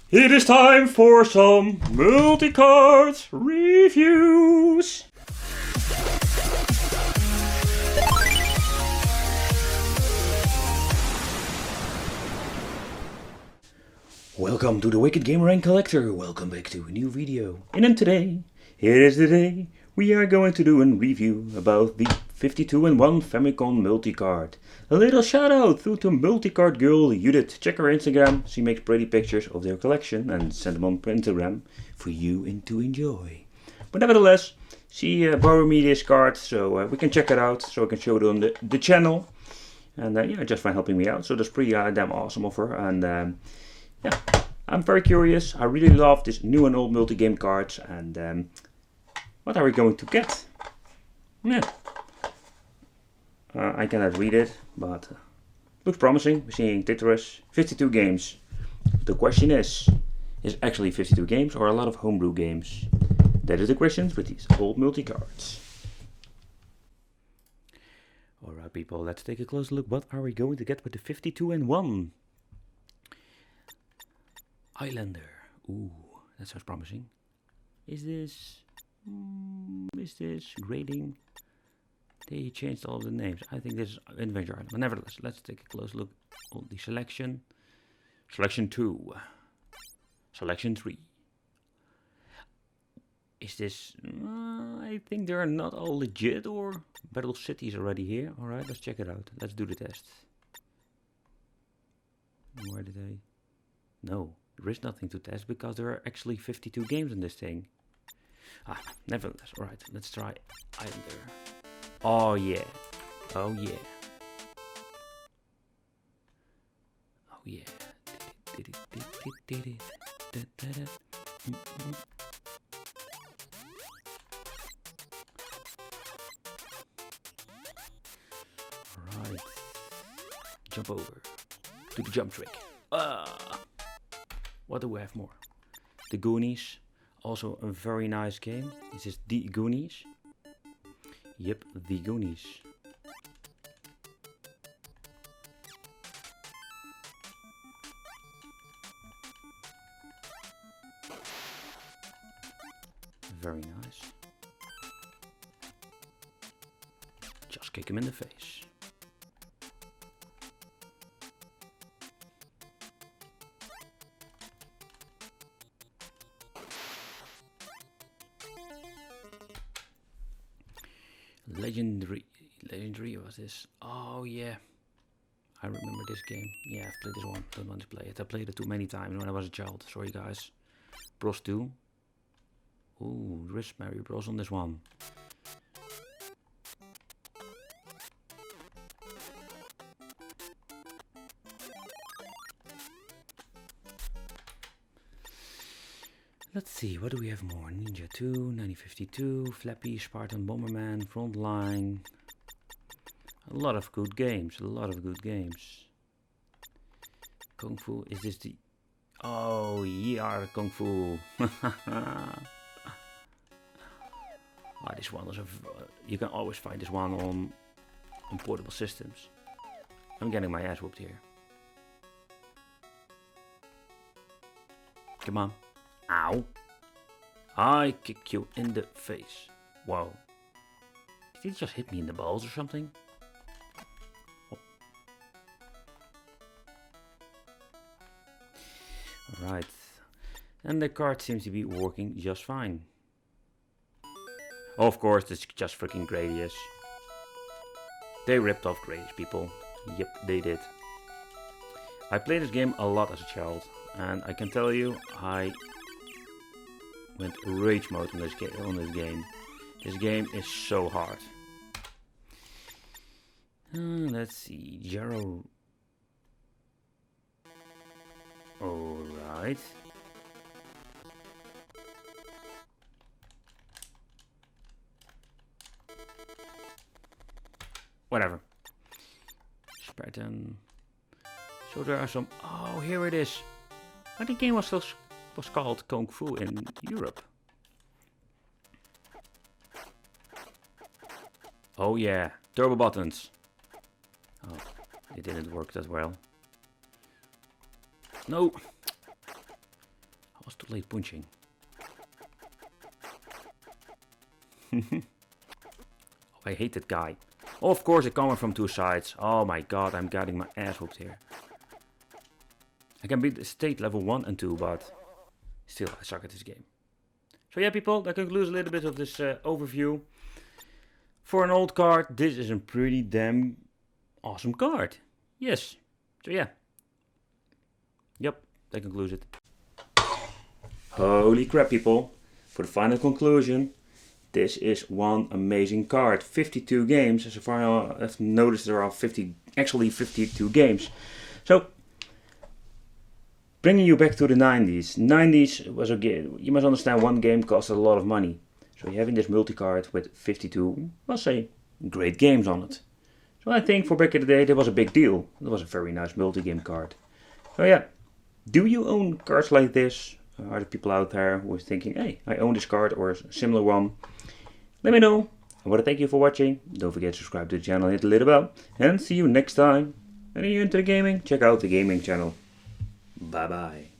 It is time for some multi-cards reviews. Welcome to the Wicked Gamer and Collector. Welcome back to a new video. And then today, here is the day, we are going to do a review about the 52-in-1 Famicom multi-card. A little shout out to multi-card girl Judith. Check her Instagram. She makes pretty pictures of their collection and send them on Instagram for you and to enjoy. But nevertheless, she borrowed me this card so we can check it out. So I can show it on the channel. And yeah, just for helping me out. So that's pretty damn awesome of her. And yeah, I'm very curious. I really love this new and old multi-game cards. And what are we going to get? Yeah. I cannot read it, but looks promising. We're seeing Tetris, 52 games. The question is actually 52 games or a lot of homebrew games? That is the questions with these old multi-cards. Alright people, let's take a close look. What are we going to get with the 52-in-1? Islander. Ooh, that sounds promising. Is this grading? They changed all the names. I think this is Adventure Island. But nevertheless, let's take a close look on the selection. Selection 2. Selection 3. Is this... I think they are not all legit, or Battle City is already here. Alright, let's check it out. Let's do the test. Where did I... No, there is nothing to test because there are actually 52 games in this thing. Nevertheless, alright, let's try Islander. Oh yeah, oh yeah, oh yeah. Alright, jump over, do the jump trick. What do we have more? The Goonies, also a very nice game. This is The Goonies. Yep, The Goonies. Very nice. Just kick him in the face. Legendary was this? Oh yeah, I remember this game. Yeah, I've played this one. Don't want to play it. I played it too many times when I was a child. Sorry guys. Bros 2. Ooh, there is Mario Bros on this one. Let's see, what do we have more? Ninja 2, 1952, Flappy, Spartan Bomberman, Frontline. A lot of good games, a lot of good games. Kung Fu, is this the... Oh, yeah, Kung Fu. This one is you can always find this one on portable systems. I'm getting my ass whooped here. Come on. Ow. I kick you in the face. Whoa. Did he just hit me in the balls or something? Oh. Alright. And the card seems to be working just fine. Of course, this is just freaking Gradius. They ripped off Gradius, people. Yep, they did. I played this game a lot as a child. And I can tell you, I went rage mode on this game. This game is so hard. Let's see, Jaro. Alright. Whatever. Spartan. So there are some... Oh, here it is. But the game was called Kung Fu in Europe. Oh yeah, turbo buttons. Oh, it didn't work that well. No. was too late punching. I hate that guy. Oh, of course, they're coming from two sides. Oh my god, I'm getting my ass whooped here. I can beat the state level 1 and 2, but still, I suck at this game. So yeah, people, that concludes a little bit of this overview. For an old card, this is a pretty damn awesome card. Yes. So yeah. Yep, that concludes it. Holy crap, people. For the final conclusion, this is one amazing card. 52 games. So far I've noticed there are 52 games. So, bringing you back to the 90s. 90s was a game. You must understand, one game cost a lot of money. So having this multi-card with 52, I'll say, great games on it. So I think for back in the day, that was a big deal. It was a very nice multi-game card. So yeah, do you own cards like this? Are there people out there who are thinking, hey, I own this card or a similar one? Let me know. I want to thank you for watching. Don't forget to subscribe to the channel, hit the little bell, and see you next time. And if you're into the gaming, check out the gaming channel. Bye bye.